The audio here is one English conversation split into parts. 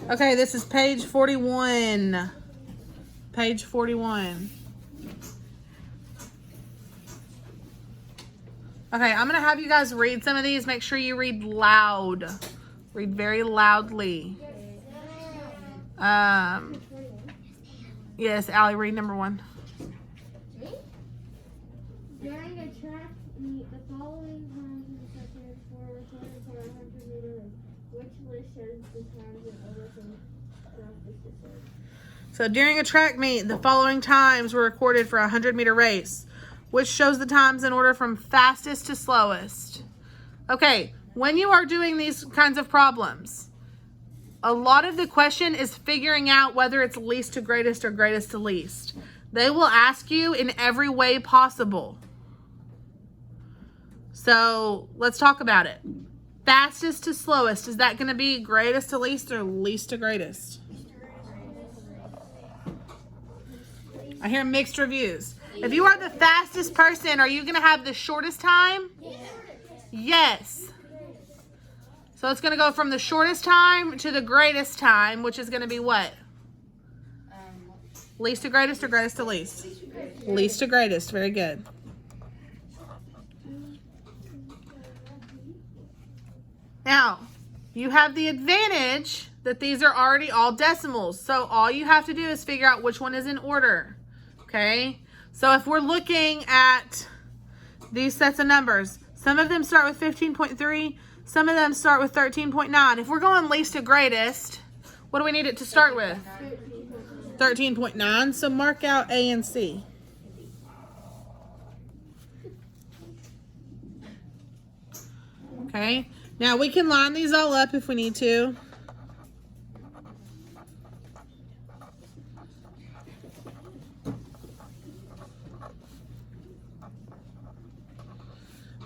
Okay, this is page 41. Page 41. Okay, I'm going to have you guys read some of these. Make sure you read loud. Read very loudly. Yes, Allie, read number 1. During a track meet, the following times and sectors were recorded for a 100-meter race. Which list shows the times in order from fastest to slowest? So during a track meet, the following times were recorded for a 100-meter race, which shows the times in order from fastest to slowest. Okay, when you are doing these kinds of problems, a lot of the question is figuring out whether it's least to greatest or greatest to least. They will ask you in every way possible. So let's talk about it. Fastest to slowest, is that going to be greatest to least or least to greatest? I hear mixed reviews. If you are the fastest person, are you going to have the shortest time? Yes. So it's going to go from the shortest time to the greatest time, which is going to be what? Least to greatest or greatest to least? Least to greatest. Very good. Now, you have the advantage that these are already all decimals. So all you have to do is figure out which one is in order. Okay? So if we're looking at these sets of numbers, some of them start with 15.3, some of them start with 13.9. If we're going least to greatest, what do we need it to start with? 13.9. So mark out A and C. Okay? Now we can line these all up if we need to.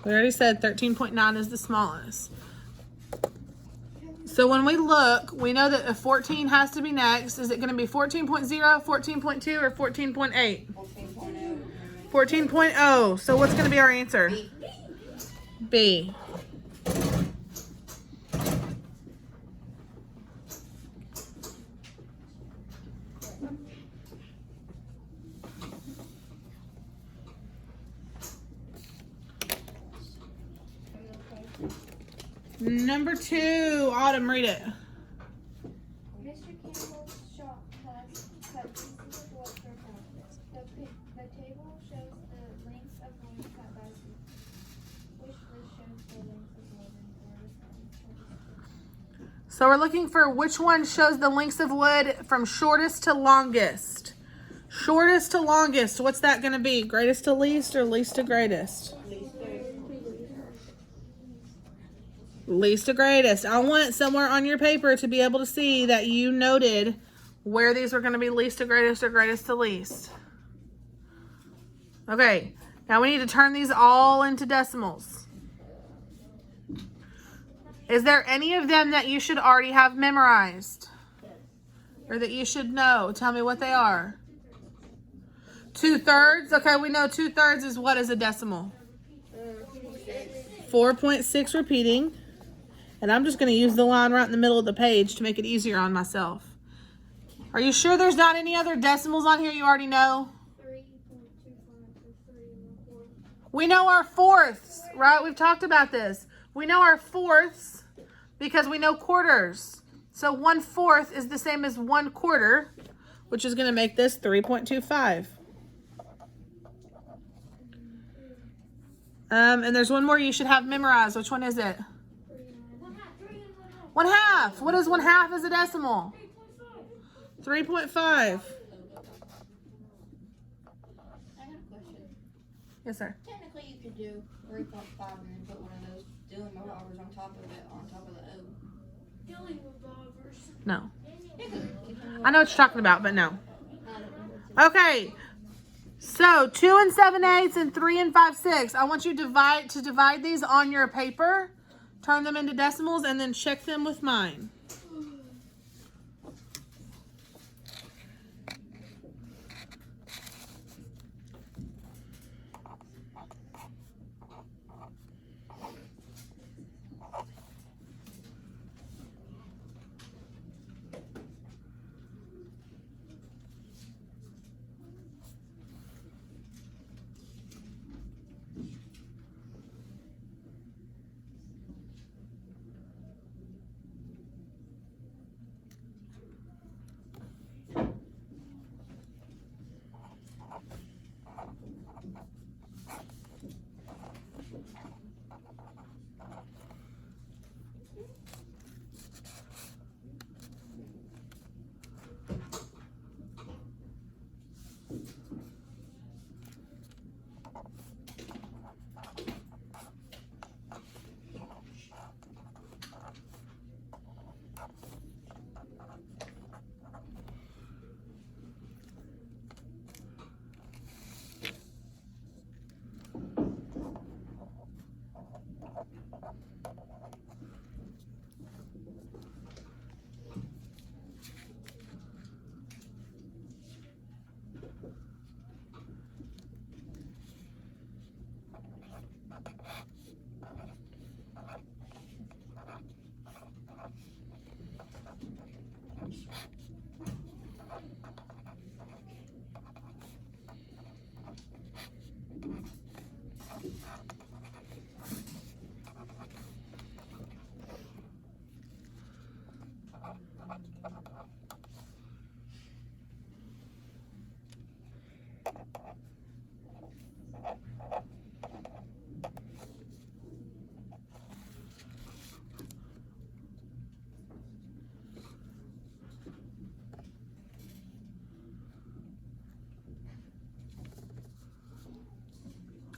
We already said 13.9 is the smallest. So when we look, we know that a 14 has to be next. Is it going to be 14.0, 14.2, or 14.8? 14.0. So what's going to be our answer? B. Number 2, Autumn, read it. Mr. Campbell's shop has cut pieces of wood for houses. The table shows the lengths of wood cut by feet. Which list shows the lengths of wood in order from shortest? So we're looking for which one shows the lengths of wood from shortest to longest. Shortest to longest, what's that going to be? Greatest to least or least to greatest? Least to greatest. I want somewhere on your paper to be able to see that you noted where these were going to be least to greatest or greatest to least. Okay, now we need to turn these all into decimals. Is there any of them that you should already have memorized? Or that you should know? Tell me what they are. 2/3. Okay, we know 2/3 is what is a decimal? 4.6 repeating. And I'm just going to use the line right in the middle of the page to make it easier on myself. Are you sure there's not any other decimals on here you already know? 3.25 for 3 and 4. We know our fourths, right? We've talked about this. We know our fourths because we know quarters. So 1/4 is the same as 1/4, which is going to make this 3.25. And there's one more you should have memorized. Which one is it? 1/2. What is 1/2 as a decimal? 3.5. I have a question. Yes, sir. Technically, you could do 3.5 and then put one of those dealing revolvers on top of it, on top of the O. Dealing revolvers. No. I know what you're talking about, but no. Okay. So 2 7/8 and 3 5/6. I want you to divide these on your paper, turn them into decimals, and then check them with mine.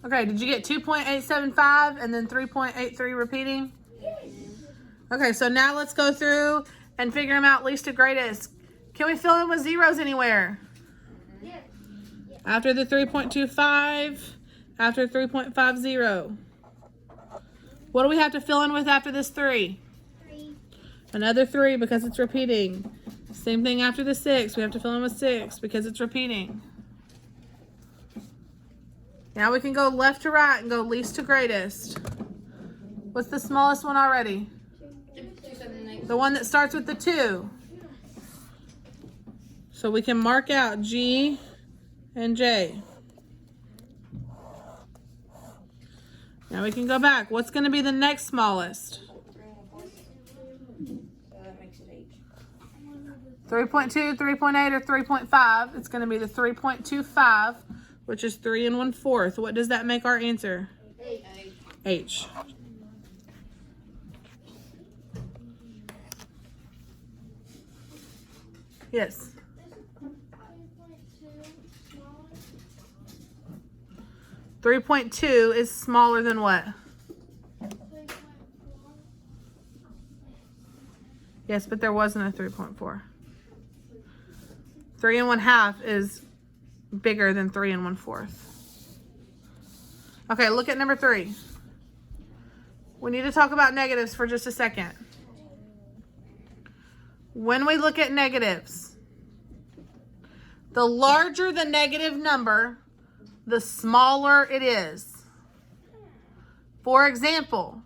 Okay, did you get 2.875 and then 3.83 repeating? Okay, so now let's go through and figure them out least to greatest. Can we fill in with zeros anywhere? Yes. After the 3.25, after 3.50. What do we have to fill in with after this 3? 3. Another 3 because it's repeating. Same thing after the 6. We have to fill in with 6 because it's repeating. Now we can go left to right and go least to greatest. What's the smallest one already? 2, 7, 8. The one that starts with the 2. So we can mark out G and J. Now we can go back. What's going to be the next smallest? 3 and 1/4. So that makes it H. 3.2, 3.8, or 3.5. It's going to be the 3.25, which is 3 1/4. What does that make our answer? H. H. Yes. 3.2 is smaller than what? 3.4. Yes, but there wasn't a 3.4. 3 1/2 is bigger than 3 1/4. Okay, look at number 3. We need to talk about negatives for just a second. When we look at negatives, the larger the negative number, the smaller it is. For example,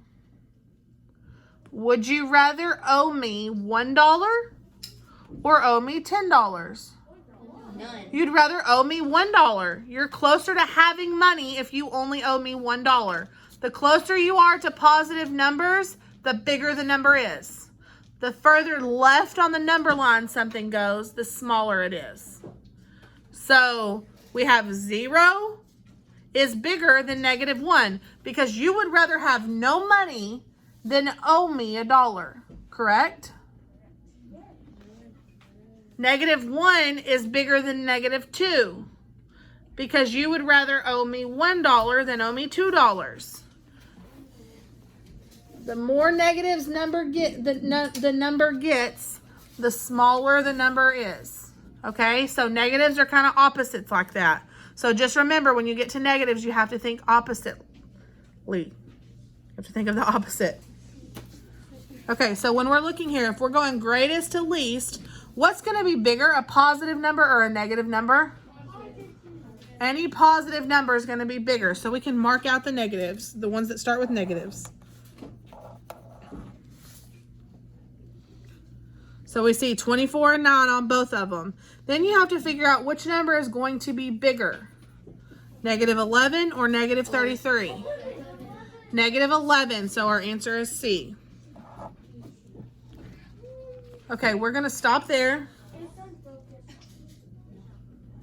would you rather owe me $1 or owe me $10? None. You'd rather owe me $1. You're closer to having money if you only owe me $1. The closer you are to positive numbers, the bigger the number is. The further left on the number line something goes, the smaller it is. So we have 0 is bigger than -1 because you would rather have no money than owe me $1, correct? -1 is bigger than -2 because you would rather owe me $1 than owe me $2. The more negatives the number gets, the smaller the number is. Okay, so negatives are kind of opposites like that. So just remember, when you get to negatives, you have to think oppositely. You have to think of the opposite. Okay, so when we're looking here, if we're going greatest to least, what's going to be bigger, a positive number or a negative number? Any positive number is going to be bigger. So we can mark out the negatives, the ones that start with negatives. So we see 24 and 9 on both of them. Then you have to figure out which number is going to be bigger. -11 or -33? -11, so our answer is C. Okay, we're going to stop there.